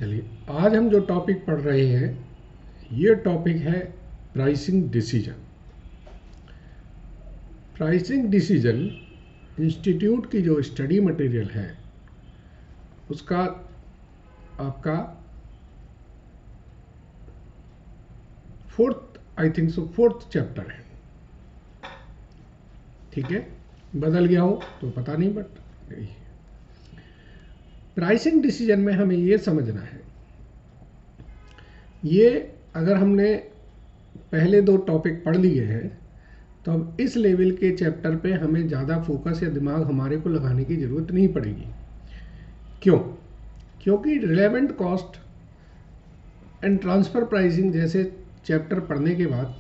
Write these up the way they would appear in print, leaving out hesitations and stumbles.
चलिए, आज हम जो टॉपिक पढ़ रहे हैं ये टॉपिक है pricing decision. Pricing decision institute की जो स्टडी मटेरियल है उसका आपका फोर्थ चैप्टर है। ठीक है, बदल गया हो तो पता नहीं, बट यही है। प्राइसिंग डिसीजन में हमें ये समझना है, ये अगर हमने पहले दो टॉपिक पढ़ लिए हैं तो अब इस लेवल के चैप्टर पे हमें ज़्यादा फोकस या दिमाग हमारे को लगाने की ज़रूरत नहीं पड़ेगी। क्यों? क्योंकि relevant cost and transfer pricing जैसे चैप्टर पढ़ने के बाद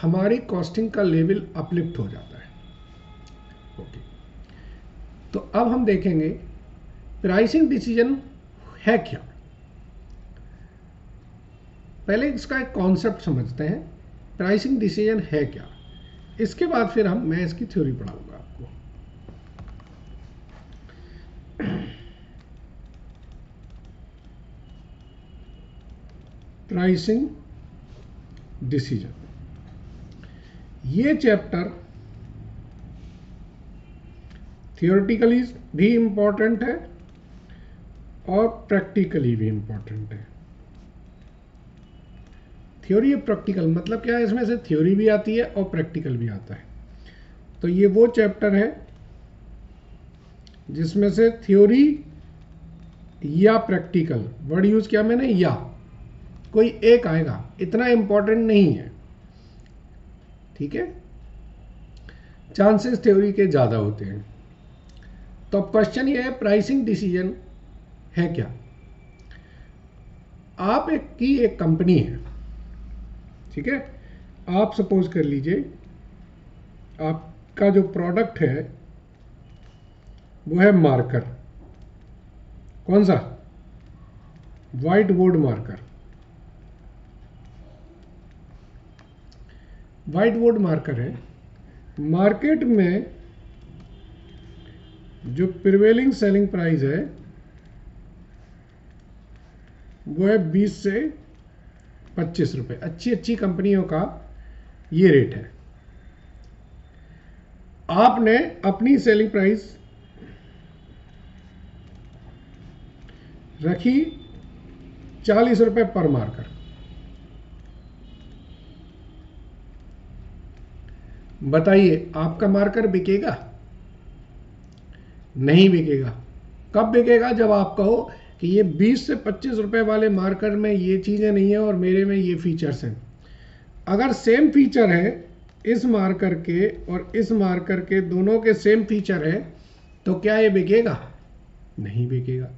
हमारी कॉस्टिंग का लेवल अपलिफ्ट हो जाता है। ओके, तो अब हम देखेंगे प्राइसिंग डिसीजन है क्या। पहले इसका एक कॉन्सेप्ट समझते हैं, प्राइसिंग डिसीजन है क्या। इसके बाद फिर मैं इसकी थ्योरी पढ़ाऊंगा आपको। प्राइसिंग डिसीजन, ये चैप्टर थियोरेटिकली भी इम्पोर्टेंट है और प्रैक्टिकली भी इम्पोर्टेंट है। थ्योरी और प्रैक्टिकल मतलब क्या है, इसमें से थ्योरी भी आती है और प्रैक्टिकल भी आता है। तो ये वो चैप्टर है जिसमें से थ्योरी या प्रैक्टिकल, वर्ड यूज किया मैंने, या कोई एक आएगा, इतना इंपॉर्टेंट नहीं है। ठीक है, चांसेस थ्योरी के ज़्यादा होते हैं। तो अब क्वेश्चन ये है, प्राइसिंग डिसीजन है क्या। आप एक कंपनी है, ठीक है, आप सपोज कर लीजिए आपका जो प्रोडक्ट है वो है मार्कर। कौन सा? White board marker. White board marker है। मार्केट में जो प्रिवेलिंग सेलिंग प्राइस है वो है 20 से 25 रुपए। अच्छी कंपनियों का ये रेट है। आपने अपनी सेलिंग प्राइस रखी 40 रुपए पर मार्कर। बताइए आपका मार्कर बिकेगा? नहीं बिकेगा। कब बिकेगा? जब आप कहो कि ये 20 से 25 रुपए वाले मार्कर में ये चीज़ें नहीं है और मेरे में ये फीचर्स हैं। अगर सेम फीचर है इस मार्कर के और इस मार्कर के, दोनों के सेम फीचर है, तो क्या ये बिकेगा? नहीं बिकेगा।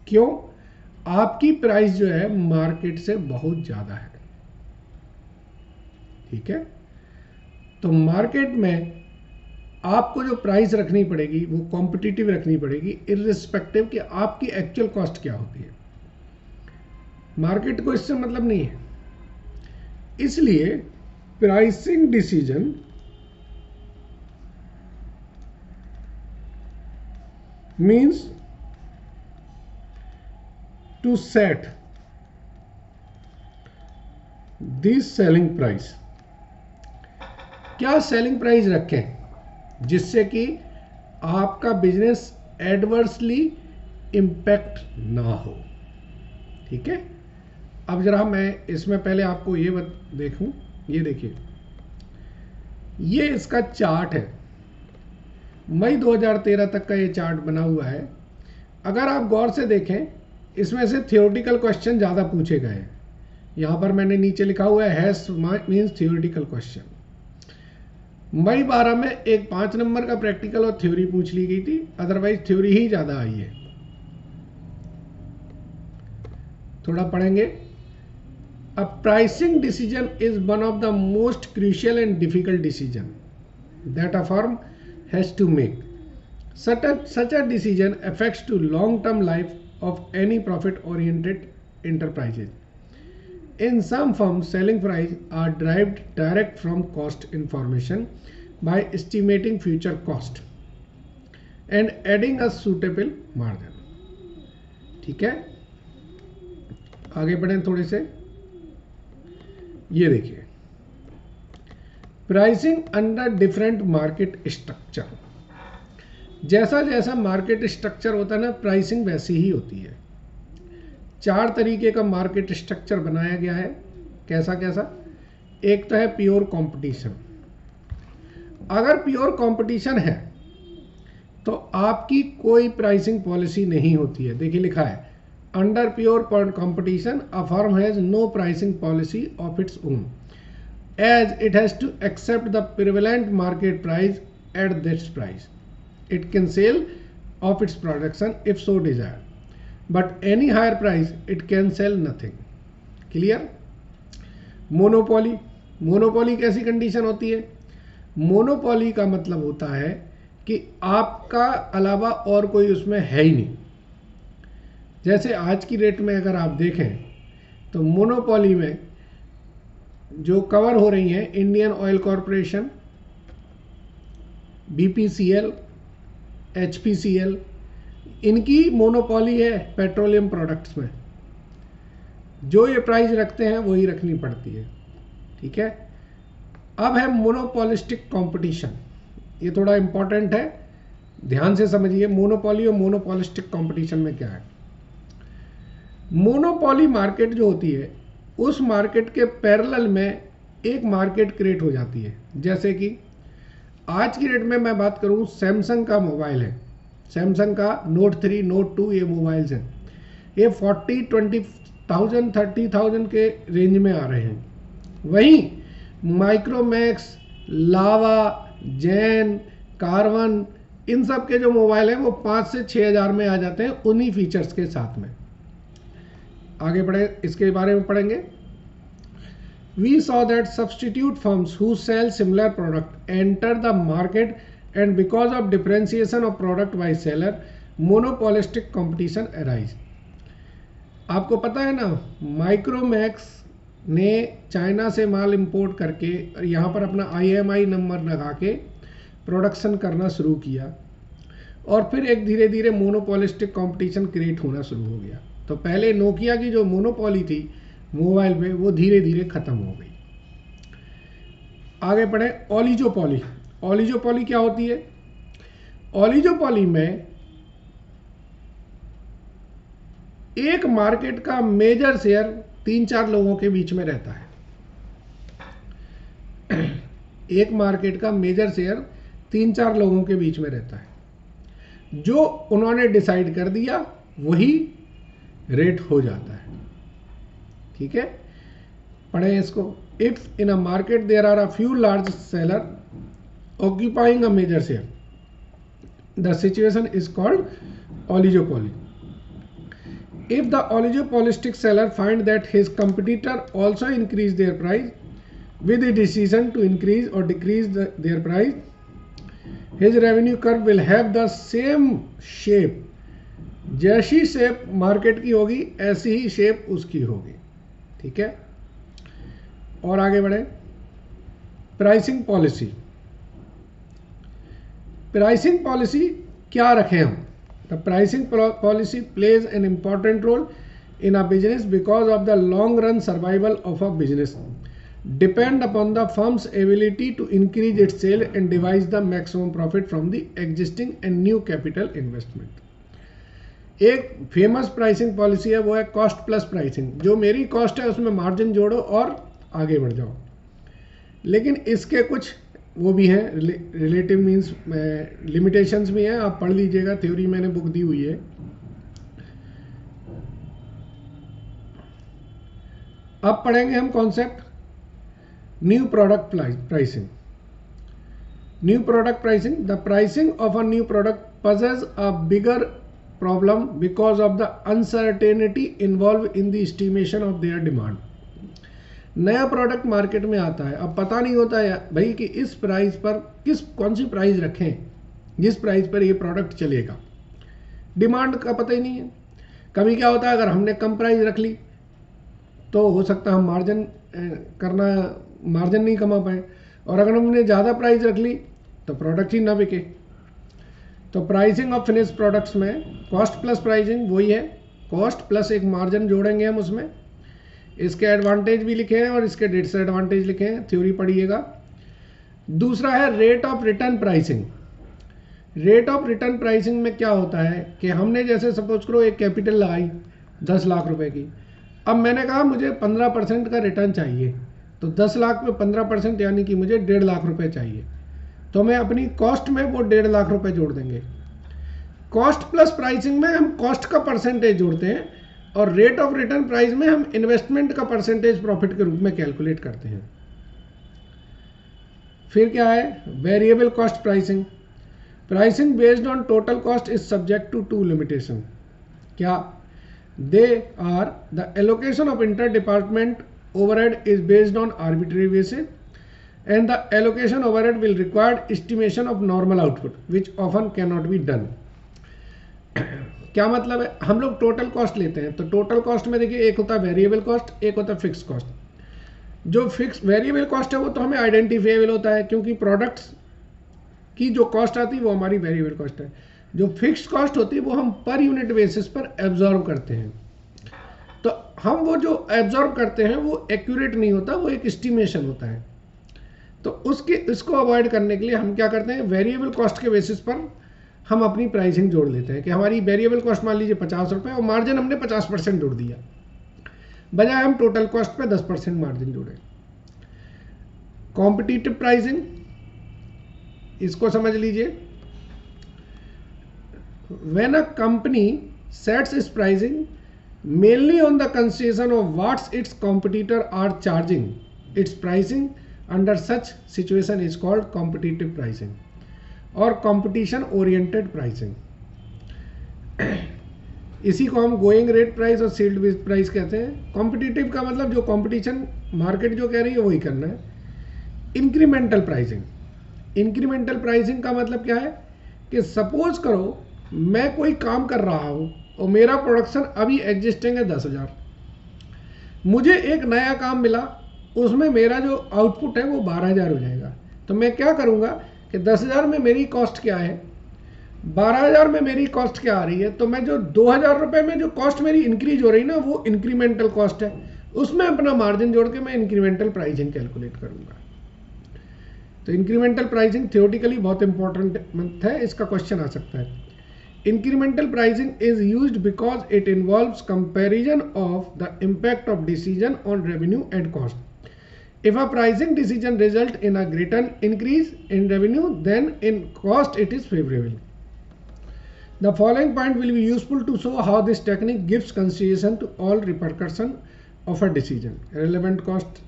क्यों? आपकी प्राइस जो है मार्केट से बहुत ज़्यादा है। ठीक है, तो मार्केट में आपको जो प्राइस रखनी पड़ेगी वो कॉम्पिटिटिव रखनी पड़ेगी, इर्रिस्पेक्टिव कि आपकी एक्चुअल कॉस्ट क्या होती है। मार्केट को इससे मतलब नहीं है। इसलिए pricing decision means to set this selling price. क्या सेलिंग प्राइस रखें जिससे कि आपका बिजनेस एडवर्सली इम्पैक्ट ना हो। ठीक है, अब जरा मैं इसमें पहले आपको ये देखूं। ये देखिए, ये इसका चार्ट है। मई 2013 तक का ये चार्ट बना हुआ है। अगर आप गौर से देखें, इसमें से थियोरेटिकल क्वेश्चन ज़्यादा पूछे गए हैं। यहाँ पर मैंने नीचे लिखा हुआ है हैश मीन्स थियोरेटिकल क्वेश्चन। मई 12 में एक 5 नंबर का प्रैक्टिकल और थ्योरी पूछ ली गई थी, अदरवाइज थ्योरी ही ज़्यादा आई है। थोड़ा पढ़ेंगे। A pricing decision is one of the most crucial and difficult decision that a firm has to make. Such a decision affects to long-term life of any profit-oriented enterprises. In some firms, selling price are derived direct from cost information by estimating future cost and adding a suitable margin. ठीक है, आगे बढ़ें थोड़े से। ये देखिए, pricing under different market structure. जैसा जैसा मार्केट स्ट्रक्चर होता है ना, प्राइसिंग वैसी ही होती है। 4 तरीके का मार्केट स्ट्रक्चर बनाया गया है। कैसा कैसा? एक तो है प्योर कंपटीशन। अगर प्योर कंपटीशन है तो आपकी कोई प्राइसिंग पॉलिसी नहीं होती है। देखिए लिखा है, under pure competition a firm has no pricing policy of its own as it has to accept the prevalent market price at this price it can sell of its production if so desire, but any higher price it can sell nothing. Clear? Monopoly. Monopoly कैसी condition होती है? Monopoly का मतलब होता है कि आपका अलावा और कोई उसमें है ही नहीं। जैसे आज की डेट में अगर आप देखें तो मोनोपोली में जो कवर हो रही हैं, Indian oil corporation, BPCL, HPCL, इनकी मोनोपोली है पेट्रोलियम प्रोडक्ट्स में। जो ये प्राइस रखते हैं वही रखनी पड़ती है। ठीक है? अब है मोनोपोलिस्टिक कंपटीशन। ये थोड़ा इंपॉर्टेंट है, ध्यान से समझिए। मोनोपोली और मोनोपोलिस्टिक कंपटीशन में क्या है? मोनोपोली मार्केट जो होती है, उस मार्केट के पैरेलल में एक मार्केट क्रिएट हो जाती है। जैसे कि आज की डेट में मैं बात करूं, सैमसंग का मोबाइल है, सैमसंग का नोट 3, नोट 2, ये मोबाइल्स हैं। ये 40,000, 30,000 के रेंज में आ रहे हैं। वहीं माइक्रोमैक्स, लावा, जैन, कार्बन, इन सब के जो मोबाइल हैं वो 5 से 6 हज़ार में आ जाते हैं उन्हीं फीचर्स के साथ में। आगे बढ़े, इसके बारे में पढ़ेंगे। We saw that substitute firms who sell similar product enter the market and because of differentiation of product by seller, monopolistic competition arise. आपको पता है ना, माइक्रोमैक्स ने चाइना से माल इंपोर्ट करके यहाँ पर अपना IMI नंबर लगा के प्रोडक्शन करना शुरू किया और फिर एक धीरे धीरे मोनोपोलिस्टिक कंपटीशन क्रिएट होना शुरू हो गया। तो पहले नोकिया की जो मोनोपोली थी मोबाइल पे, वो धीरे धीरे खत्म हो गई। आगे बढ़े, ओलिगोपोली। ओलिगोपोली क्या होती है? ओलिगोपोली में एक मार्केट का मेजर शेयर 3-4 लोगों के बीच में रहता है। एक मार्केट का मेजर शेयर 3-4 लोगों के बीच में रहता है। जो उन्होंने डिसाइड कर दिया वही रेट हो जाता है। ठीक है? पढ़ें इसको। If in a market there are a few large seller occupying a major share, the situation is called oligopoly. If the oligopolistic seller find that his competitor also increase their price with the decision to increase or decrease their price, his revenue curve will have the same shape. जैसी shape market की होगी ऐसी ही shape उसकी होगी। ठीक है? और आगे बढ़े। Pricing policy. प्राइसिंग पॉलिसी क्या रखें हम? The pricing policy plays an important role in a business because of the long run survival of a business depend upon the firm's ability to increase its sale and devise the maximum profit from the existing and new capital investment. एक famous pricing policy है, वो है cost plus pricing. जो मेरी cost है उसमें margin जोड़ो और आगे बढ़ जाओ। लेकिन इसके कुछ वो भी हैं, रिलेटिव मीन्स लिमिटेशंस भी हैं। आप पढ़ लीजिएगा, थ्योरी मैंने बुक दी हुई है। अब पढ़ेंगे हम concept new product pricing. New product pricing, the pricing of a new product possess a bigger problem because of the uncertainty involve in the estimation of their demand. नया प्रोडक्ट मार्केट में आता है, अब पता नहीं होता है भाई कि इस प्राइस पर कौन सी प्राइस रखें जिस प्राइस पर ये प्रोडक्ट चलेगा। डिमांड का पता ही नहीं है। कभी क्या होता है, अगर हमने कम प्राइस रख ली तो हो सकता है हम मार्जिन नहीं कमा पाए, और अगर हमने ज़्यादा प्राइस रख ली तो प्रोडक्ट ही ना बिके। तो प्राइसिंग ऑफ फिनिश प्रोडक्ट्स में कॉस्ट प्लस प्राइसिंग वही है, कॉस्ट प्लस एक मार्जिन जोड़ेंगे हम उसमें, इसके एडवांटेज भी लिखे हैं और इसके डिसएडवांटेज लिखे हैं, थ्योरी पढ़िएगा। दूसरा है rate of return pricing. Rate of return pricing में क्या होता है कि हमने जैसे सपोज करो एक कैपिटल लगाई 10 लाख रुपए की, अब मैंने कहा मुझे 15% का रिटर्न चाहिए, तो 10 लाख में 15% यानी कि मुझे 1.5 लाख रुपए चाहिए, तो मैं अपनी कॉस्ट में वो 1.5 लाख रुपए जोड़ देंगे। कॉस्ट प्लस प्राइसिंग में हम कॉस्ट का परसेंटेज जोड़ते हैं और रेट ऑफ रिटर्न प्राइस में हम इन्वेस्टमेंट का परसेंटेज प्रॉफिट के रूप में कैलकुलेट करते हैं। फिर क्या है variable cost pricing. Pricing based on total cost is subject to 2 limitation. क्या? They are the allocation of inter department overhead is based on arbitrary basis and the allocation overhead will require estimation of normal output which often cannot be done। क्या मतलब है? हम लोग total cost लेते हैं, तो total cost में देखिए एक होता है वेरिएबल कॉस्ट, एक होता है फिक्स कॉस्ट। जो फिक्स वेरिएबल कॉस्ट है वो तो हमें आइडेंटिफाइबल होता है क्योंकि प्रोडक्ट्स की जो कॉस्ट आती है वो हमारी वेरिएबल कॉस्ट है। जो फिक्स कॉस्ट होती है वो हम पर यूनिट बेसिस पर एब्जॉर्व करते हैं, तो हम वो जो एब्जॉर्व करते हैं वो एक्यूरेट नहीं होता, वो एक एस्टिमेशन होता है। तो इसको अवॉइड करने के लिए हम क्या करते हैं, वेरिएबल कॉस्ट के बेसिस पर हम अपनी प्राइसिंग जोड़ लेते हैं कि हमारी वेरिएबल कॉस्ट मान लीजिए 50 रुपये और मार्जिन हमने 50% जोड़ दिया, बजाय हम टोटल कॉस्ट पे 10% मार्जिन जोड़े। कॉम्पिटिटिव प्राइसिंग, इसको समझ लीजिए। When a company sets its pricing mainly on the consideration of what's its competitor are charging, its pricing under such situation is called competitive pricing और कंपटीशन ओरिएंटेड प्राइसिंग। इसी को हम going rate price और sealed based price कहते हैं। Competitive का मतलब जो कंपटीशन मार्केट जो कह रही है वही करना है। इंक्रीमेंटल प्राइसिंग, इंक्रीमेंटल प्राइसिंग का मतलब क्या है कि सपोज करो मैं कोई काम कर रहा हूँ और मेरा प्रोडक्शन अभी एग्जिस्टिंग है 10,000, मुझे एक नया काम मिला, उसमें मेरा जो आउटपुट है वो 12,000 हो जाएगा, तो मैं क्या करूँगा कि 10,000 में मेरी कॉस्ट क्या है, 12,000 में मेरी कॉस्ट क्या आ रही है, तो मैं जो 2,000 रुपये में जो कॉस्ट मेरी इंक्रीज हो रही है ना वो इंक्रीमेंटल कॉस्ट है, उसमें अपना मार्जिन जोड़ के मैं इंक्रीमेंटल प्राइसिंग कैलकुलेट करूँगा। तो इंक्रीमेंटल प्राइसिंग थियोरेटिकली बहुत इंपॉर्टेंट है, इसका क्वेश्चन आ सकता है। Incremental pricing is used because it involves comparison of the impact of decision on revenue and cost. If a pricing decision result in a greater increase in revenue than in cost, it is favorable. The following point will be useful to show how this technique gives consideration to all repercussion of a decision. Relevant cost.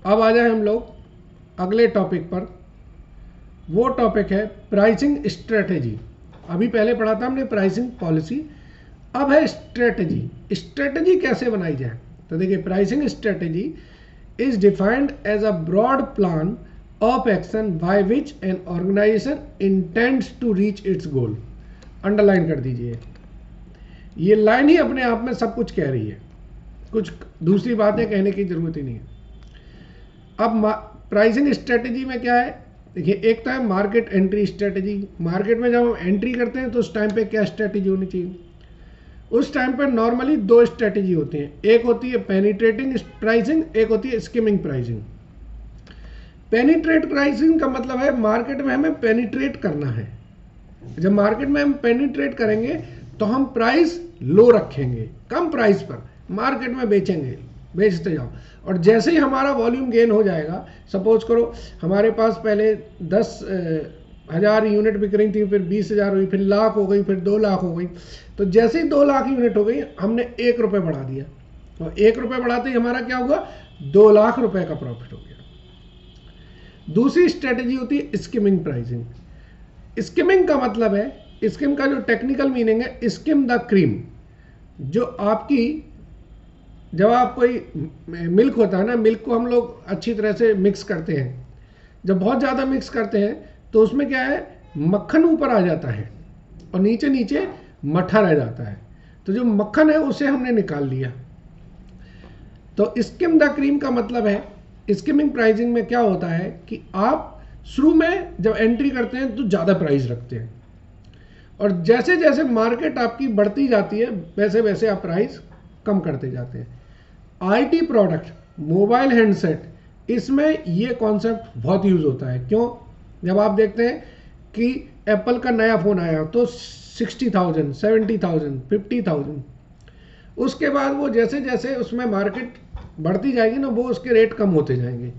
अब आ जाए हम लोग अगले topic पर। वो topic है pricing strategy. अभी पहले पढ़ा था हमने प्राइसिंग पॉलिसी, अब है स्ट्रेटेजी। स्ट्रेटेजी कैसे बनाई जाए? तो देखिए pricing strategy is defined as a broad plan of action by which an organization intends to reach its goal. Underline कर दीजिए, ये लाइन ही अपने आप में सब कुछ कह रही है, कुछ दूसरी बातें कहने की जरूरत ही नहीं है। अब प्राइसिंग स्ट्रेटेजी में क्या है, देखिए एक तो है मार्केट एंट्री स्ट्रेटेजी। मार्केट में जब हम एंट्री करते हैं तो उस टाइम पे क्या स्ट्रेटेजी होनी चाहिए? उस टाइम पर नॉर्मली 2 स्ट्रेटेजी होती हैं, एक होती है पेनिट्रेटिंग प्राइसिंग, एक होती है स्किमिंग प्राइसिंग। पेनिट्रेट प्राइसिंग का मतलब है मार्केट में हमें पेनिट्रेट करना है। जब मार्केट में हम पेनिट्रेट करेंगे तो हम प्राइस लो रखेंगे, कम प्राइस पर मार्केट में बेचेंगे, बेचते जाओ, और जैसे ही हमारा वॉल्यूम गेन हो जाएगा, सपोज करो हमारे पास पहले 10,000 यूनिट बिक रही थी, फिर 20,000 हुई, फिर लाख हो गई, फिर 2 लाख हो गई, तो जैसे ही 2 लाख यूनिट हो गई हमने 1 रुपये बढ़ा दिया, तो 1 रुपये बढ़ाते ही हमारा क्या हुआ? 2 लाख रुपए का प्रॉफिट हो गया। दूसरी स्ट्रेटेजी होती है स्किमिंग प्राइसिंग। स्किमिंग का मतलब है, स्किम का जो टेक्निकल मीनिंग है, स्किम द क्रीम। जो आपकी जब आप कोई मिल्क होता है ना, मिल्क को हम लोग अच्छी तरह से मिक्स करते हैं, जब बहुत ज़्यादा मिक्स करते हैं तो उसमें क्या है, मक्खन ऊपर आ जाता है और नीचे नीचे मट्ठा रह जाता है, तो जो मक्खन है उसे हमने निकाल लिया। तो स्किम द क्रीम का मतलब है, स्किमिंग प्राइसिंग में क्या होता है कि आप शुरू में जब एंट्री करते हैं तो ज़्यादा प्राइस रखते हैं, और जैसे जैसे मार्केट आपकी बढ़ती जाती है वैसे वैसे आप प्राइस कम करते जाते हैं। आईटी प्रोडक्ट, मोबाइल हैंडसेट, इसमें ये कॉन्सेप्ट बहुत यूज होता है। क्यों? जब आप देखते हैं कि एप्पल का नया फ़ोन आया तो 60,000, 70,000, 50,000, उसके बाद वो जैसे जैसे उसमें मार्केट बढ़ती जाएगी ना, वो उसके रेट कम होते जाएंगे।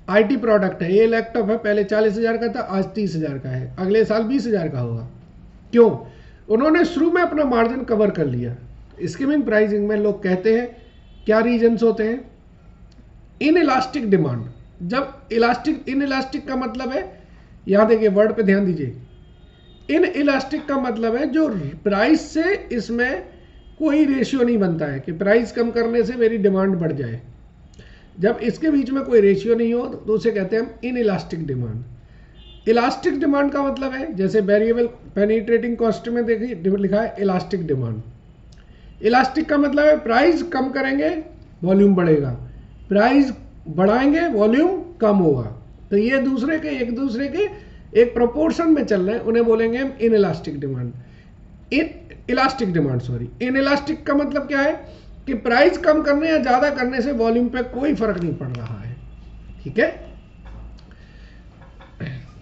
आईटी प्रोडक्ट है, ये लैपटॉप है, पहले 40,000 का था, आज 30,000 का है, अगले साल 20,000 का होगा। क्यों? उन्होंने शुरू में अपना मार्जिन कवर कर लिया। स्कीमिंग प्राइसिंग में लोग कहते हैं, क्या रीजंस होते हैं? In elastic demand. जब इन इलास्टिक का मतलब है, यहां देखिए वर्ड पे ध्यान दीजिए, इन इलास्टिक का मतलब है जो प्राइस से इसमें कोई रेशियो नहीं बनता है कि प्राइस कम करने से मेरी डिमांड बढ़ जाए। जब इसके बीच में कोई रेशियो नहीं हो तो उसे कहते हैं हम in elastic demand. Elastic demand का मतलब है, जैसे वेरिएबल पेनिट्रेटिंग कॉस्ट में देखिए लिखा है इलास्टिक डिमांड। इलास्टिक का मतलब है प्राइस कम करेंगे वॉल्यूम बढ़ेगा, प्राइस बढ़ाएंगे वॉल्यूम कम होगा। तो ये एक दूसरे के एक प्रोपोर्शन में चल रहे हैं, उन्हें बोलेंगे हम in elastic demand. In elastic का मतलब क्या है कि प्राइस कम करने या ज्यादा करने से वॉल्यूम पे कोई फर्क नहीं पड़ रहा है। ठीक है,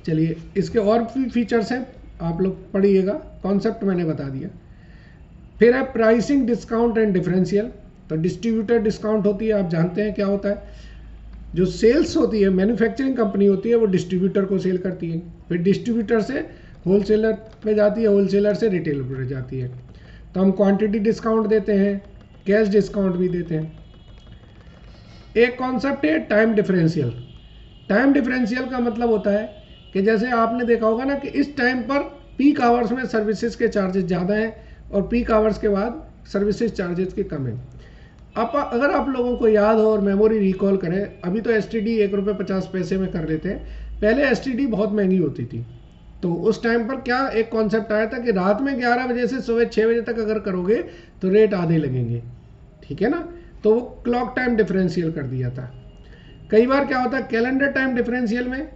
चलिए इसके और भी फीचर्स हैं, आप लोग पढ़िएगा, कॉन्सेप्ट मैंने बता दिया। फिर है प्राइसिंग डिस्काउंट एंड डिफरेंशियल। तो डिस्ट्रीब्यूटर डिस्काउंट होती है, आप जानते हैं क्या होता है। जो सेल्स होती है, मैन्युफैक्चरिंग कंपनी होती है, वो डिस्ट्रीब्यूटर को सेल करती है, फिर डिस्ट्रीब्यूटर से होलसेलर पे जाती है, होलसेलर से रिटेलर पे जाती है। तो हम क्वांटिटी डिस्काउंट देते हैं, कैश डिस्काउंट भी देते हैं। एक कॉन्सेप्ट है टाइम डिफरेंशियल। टाइम डिफरेंशियल का मतलब होता है कि जैसे आपने देखा होगा ना कि इस टाइम पर पीक आवर्स में सर्विसेज के चार्जेस ज़्यादा हैं और पीक आवर्स के बाद सर्विसेज चार्जेस के कम हैं। अगर आप लोगों को याद हो और मेमोरी रिकॉल करें, अभी तो एसटीडी ₹1.50 में कर लेते हैं, पहले एसटीडी बहुत महंगी होती थी। तो उस टाइम पर क्या एक कॉन्सेप्ट आया था कि रात में 11 बजे से सुबह 6 बजे तक अगर करोगे तो रेट आधे लगेंगे। ठीक है ना, तो वो क्लॉक टाइम डिफरेंशियल कर दिया था। कई बार क्या होता है कैलेंडर टाइम डिफरेंशियल में,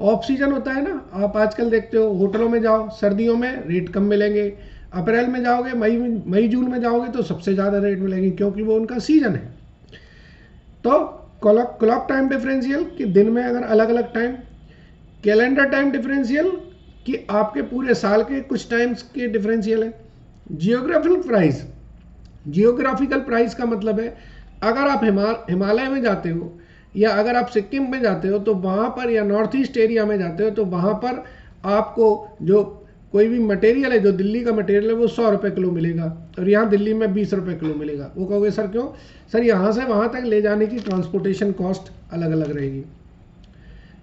ऑफ सीजन होता है ना, आप आजकल देखते हो होटलों में जाओ, सर्दियों में रेट कम मिलेंगे, अप्रैल में जाओगे, मई जून में जाओगे तो सबसे ज़्यादा रेट मिलेंगे क्योंकि वो उनका सीजन है। तो क्लॉक टाइम डिफरेंशियल कि दिन में अगर अलग अलग टाइम, कैलेंडर टाइम डिफरेंशियल कि आपके पूरे साल के कुछ टाइम्स के डिफरेंशियल है। जियोग्राफिकल प्राइस का मतलब है अगर आप हिमालय में जाते हो या अगर आप सिक्किम में जाते हो तो वहाँ पर, या नॉर्थ ईस्ट एरिया में जाते हो तो वहाँ पर आपको जो कोई भी मटेरियल है, जो दिल्ली का मटेरियल है वो 100 रुपये किलो मिलेगा और यहाँ दिल्ली में 20 रुपये किलो मिलेगा। वो कहोगे सर क्यों? सर यहाँ से वहाँ तक ले जाने की ट्रांसपोर्टेशन कॉस्ट अलग अलग रहेगी।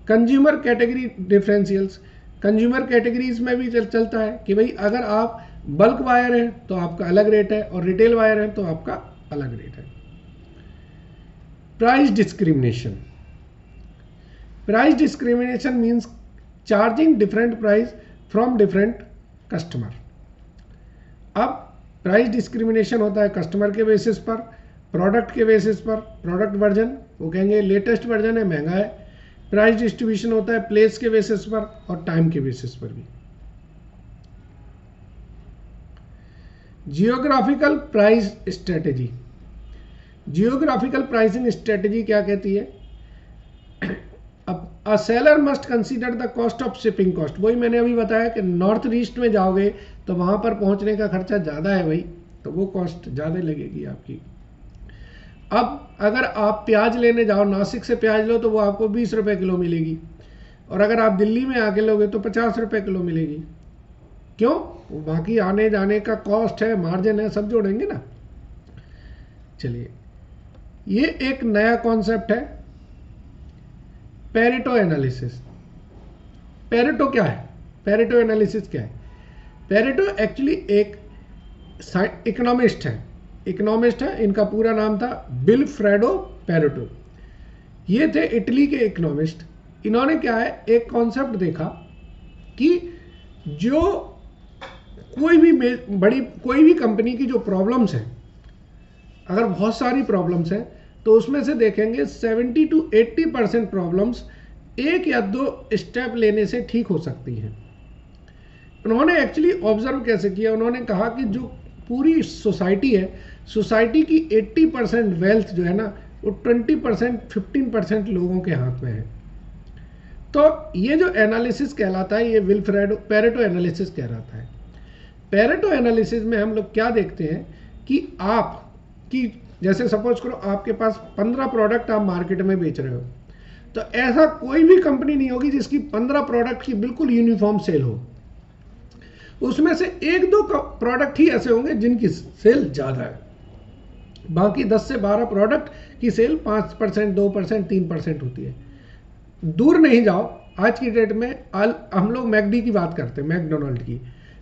Consumer category differentials, consumer categories में भी चलता है कि भाई अगर आप बल्क वायर हैं तो आपका अलग रेट है और रिटेल वायर है तो आपका अलग रेट है। Price discrimination. Price discrimination means charging different price from different customer. अब प्राइस डिस्क्रिमिनेशन होता है कस्टमर के बेसिस पर, प्रोडक्ट के बेसिस पर, प्रोडक्ट वर्जन, वो कहेंगे लेटेस्ट वर्जन है महंगा है। प्राइस डिस्ट्रीब्यूशन होता है प्लेस के बेसिस पर और टाइम के बेसिस पर भी। Geographical price strategy. Geographical pricing strategy क्या कहती है? अब a seller must consider the cost of shipping cost. वही मैंने अभी बताया कि नॉर्थ ईस्ट में जाओगे तो वहां पर पहुंचने का खर्चा ज़्यादा है भाई, तो वो कॉस्ट ज़्यादा लगेगी आपकी। अब अगर आप प्याज लेने जाओ, नासिक से प्याज लो तो वो आपको 20 रुपये किलो मिलेगी और अगर आप दिल्ली में आके लोगे तो 50 रुपये किलो मिलेगी। क्यों? बाकी आने जाने का कॉस्ट है, मार्जिन है, सब जोड़ेंगे ना। चलिए, ये एक नया कॉन्सेप्ट है पेरेटो एनालिसिस। पेरेटो क्या है? पेरेटो एनालिसिस क्या है? पेरेटो एक्चुअली एक इकोनॉमिस्ट है, इनका पूरा नाम था विल्फ्रेडो पेरेटो। ये थे इटली के इकोनॉमिस्ट। इन्होंने क्या है एक कॉन्सेप्ट देखा कि जो कोई भी कंपनी की जो प्रॉब्लम्स हैं, अगर बहुत सारी प्रॉब्लम्स हैं तो उसमें से देखेंगे 70 to 80% प्रॉब्लम्स एक या दो स्टेप लेने से ठीक हो सकती हैं। उन्होंने एक्चुअली ऑब्जर्व कैसे किया, उन्होंने कहा कि जो पूरी सोसाइटी है, सोसाइटी की 80% वेल्थ जो है ना वो 20% 15% लोगों के हाथ में है। तो ये जो एनालिसिस कहलाता है ये विल्फ्रेडो पेरेटो एनालिसिस कहलाता है। पेरेटो एनालिसिस में हम लोग क्या देखते हैं कि आप की जैसे सपोज करो आपके पास 15 प्रोडक्ट आप मार्केट में बेच रहे हो, तो ऐसा कोई भी कंपनी नहीं होगी जिसकी 15 प्रोडक्ट की बिल्कुल यूनिफॉर्म सेल हो। उसमें से एक दो प्रोडक्ट ही ऐसे होंगे जिनकी सेल ज़्यादा है, बाकी 10 से 12 प्रोडक्ट की सेल 5%, 2%, 3% होती है। दूर नहीं जाओ, आज की डेट में हम लोग मैकडी की बात करते हैं, मैकडोनल्ड की।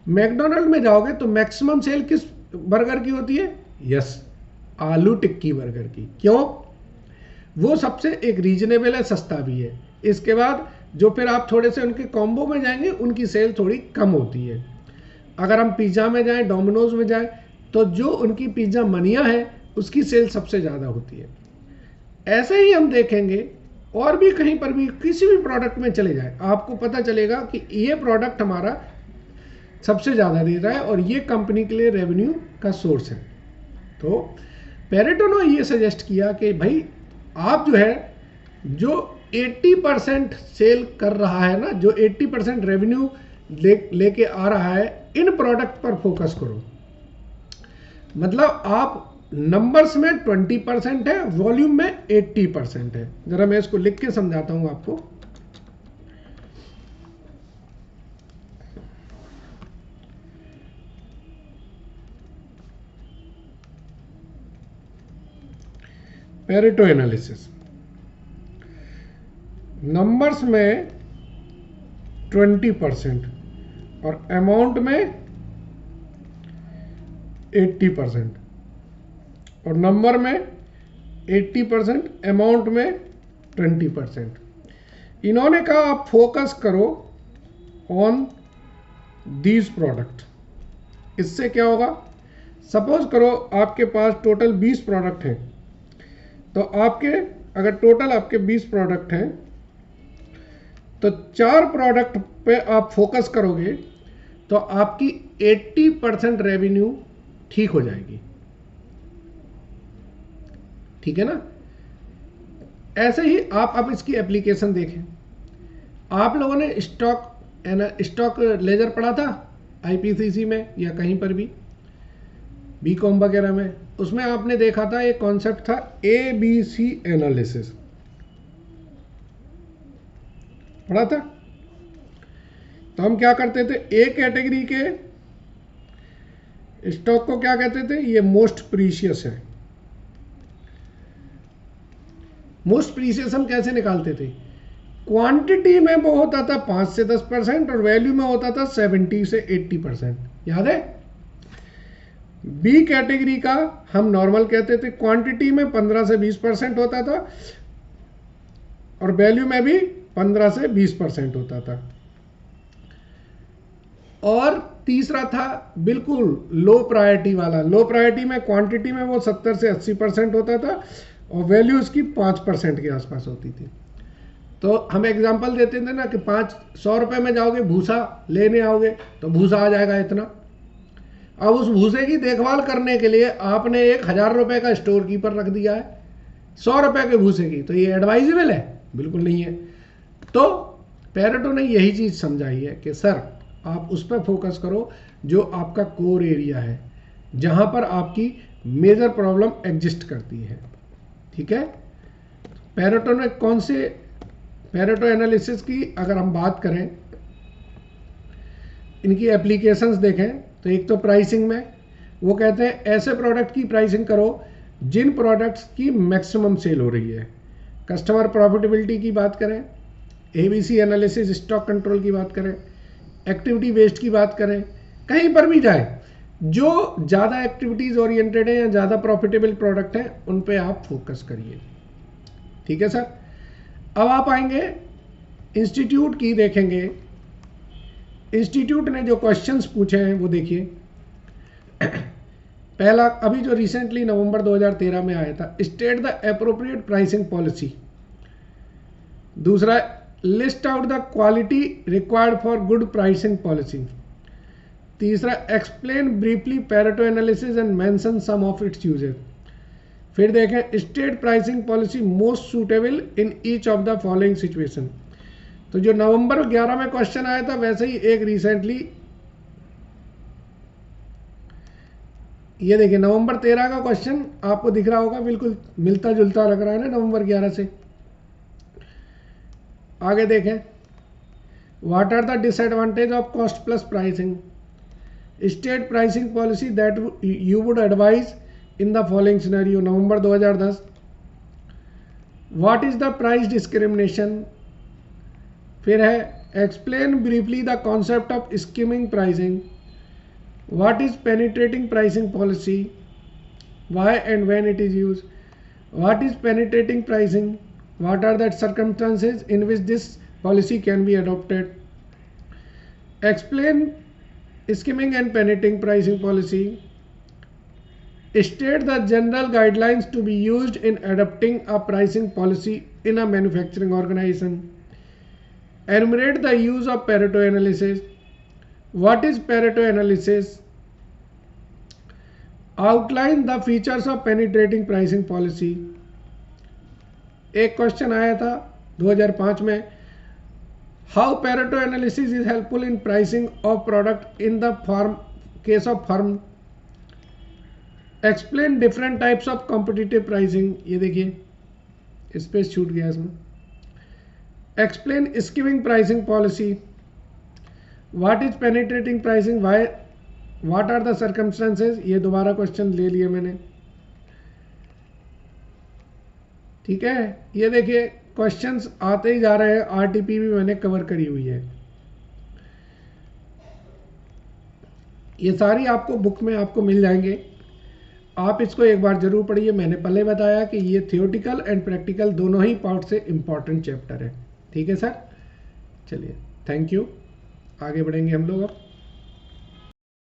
मैकडोनल्ड में जाओगे तो मैक्सिमम सेल किस बर्गर की होती है? यस, आलू टिक्की बर्गर की। क्यों? वो सबसे एक रीजनेबल है, सस्ता भी है। इसके बाद जो फिर आप थोड़े से उनके कॉम्बो में जाएंगे उनकी सेल थोड़ी कम होती है। अगर हम पिज़्ज़ा में जाएं, डोमिनोज में जाएं, तो जो उनकी पिज़्ज़ा मनिया है उसकी सेल सबसे ज़्यादा होती है। ऐसे ही हम देखेंगे और भी कहीं पर भी किसी भी प्रोडक्ट में चले जाए, आपको पता चलेगा कि ये प्रोडक्ट हमारा सबसे ज़्यादा दे रहा है और ये कंपनी के लिए रेवेन्यू का सोर्स है। तो पेरेटो ने ये सजेस्ट किया कि भाई आप जो है जो 80% सेल कर रहा है ना, जो 80% रेवेन्यू लेके आ रहा है, इन प्रोडक्ट पर फोकस करो। मतलब आप नंबर्स में 20% है, वॉल्यूम में 80% है। जरा मैं इसको लिख के समझाता हूं आपको। पेरेटो एनालिसिस, नंबर्स में 20% और अमाउंट में 80%, और नंबर में 80%, अमाउंट में 20%। इन्होंने कहा आप फोकस करो ऑन दीज प्रोडक्ट। इससे क्या होगा? सपोज करो आपके पास टोटल 20 प्रोडक्ट हैं, तो आपके अगर टोटल आपके 20 प्रोडक्ट हैं तो 4 प्रोडक्ट पे आप फोकस करोगे तो आपकी 80% रेवेन्यू ठीक हो जाएगी। ठीक है ना? ऐसे ही आप अब इसकी एप्लीकेशन देखें। आप लोगों ने स्टॉक लेजर पढ़ा था आईपीसीसी में या कहीं पर भी, बीकॉम वगैरह में। उसमें आपने देखा था एक कॉन्सेप्ट था ABC एनालिसिस, पढ़ा था। तो हम क्या करते थे, ए कैटेगरी के स्टॉक को क्या कहते थे? ये मोस्ट प्रीशियस है। मोस्ट प्रीशियस हम कैसे निकालते थे? क्वांटिटी में वो होता था 5 से 10% और वैल्यू में होता था 70 से 80%। याद है? बी कैटेगरी का हम नॉर्मल कहते थे, क्वांटिटी में 15 से 20% होता था और वैल्यू में भी 15 से 20% होता था। और तीसरा था बिल्कुल लो प्रायोरिटी वाला। लो प्रायोरिटी में क्वांटिटी में वो 70 से 80% होता था और वैल्यू उसकी 5% के आसपास होती थी। तो हम एग्जांपल देते थे ना कि 100 रुपये में जाओगे भूसा लेने आओगे तो भूसा आ जाएगा इतना। अब उस भूसे की देखभाल करने के लिए आपने 1000 रुपये का स्टोर कीपर रख दिया है 100 रुपये के भूसे की, तो ये एडवाइजेबल है? बिल्कुल नहीं है। तो पेरेटो ने यही चीज़ समझाई है कि सर आप उस पर फोकस करो जो आपका कोर एरिया है, जहां पर आपकी मेजर प्रॉब्लम एग्जिस्ट करती है। ठीक है? पेरेटो ने कौन से पेरेटो एनालिसिस की अगर हम बात करें, इनकी एप्लीकेशंस देखें तो एक तो प्राइसिंग में वो कहते हैं ऐसे प्रोडक्ट की प्राइसिंग करो जिन प्रोडक्ट्स की मैक्सिमम सेल हो रही है। कस्टमर प्रॉफिटेबिलिटी की बात करें, ABC एनालिसिस, स्टॉक कंट्रोल की बात करें, एक्टिविटी बेस्ड की बात करें, कहीं पर भी जाए जो ज़्यादा एक्टिविटीज़ ओरिएंटेड है या ज़्यादा प्रॉफिटेबल प्रोडक्ट हैं उन पे आप फोकस करिए। ठीक है सर? अब आप आएंगे इंस्टीट्यूट की, देखेंगे इंस्टीट्यूट ने जो क्वेश्चंस पूछे हैं वो देखिए। पहला अभी जो रिसेंटली नवंबर 2013 में आया था, state the appropriate pricing policy. दूसरा, list out the quality required for good pricing policy. तीसरा, explain briefly Pareto analysis and mention some of its uses. फिर देखें, state pricing policy most suitable in each of the following situation. तो जो नवंबर 11 में question आया था वैसे ही एक रिसेंटली, ये देखिए नवंबर 13 का क्वेश्चन आपको दिख रहा होगा, बिल्कुल मिलता जुलता लग रहा है ना नवंबर 11 से। आगे देखें, what are the disadvantage of cost plus pricing, state pricing policy that you would advise in the following scenario, November 2010। What is the price discrimination. फिर है, explain briefly the concept of skimming pricing. What is penetrating pricing policy, why and when it is use. What is penetrating pricing, what are the circumstances in which this policy can be adopted. Explain skimming and penetrating pricing policy. State the general guidelines to be used in adopting a pricing policy in a manufacturing organization. Enumerate the use of Pareto analysis. What is Pareto analysis? Outline the features of penetrating pricing policy. एक question आया था 2005 में, How Pareto analysis is helpful in pricing of product in the case of firm. Explain different types of competitive pricing. ये देखिए space छूट गया इसमें। Explain skimming pricing policy. What is penetrating pricing? Why? What are the circumstances? ये दोबारा question ले लिए मैंने, ठीक है। ये देखिए क्वेश्चंस आते ही जा रहे हैं, आरटीपी भी मैंने कवर करी हुई है। ये सारी आपको बुक में आपको मिल जाएंगे, आप इसको एक बार जरूर पढ़िए। मैंने पहले बताया कि ये थियोटिकल एंड प्रैक्टिकल दोनों ही पार्ट से इम्पॉर्टेंट चैप्टर है, ठीक है सर। चलिए, थैंक यू। आगे बढ़ेंगे हम लोग अब।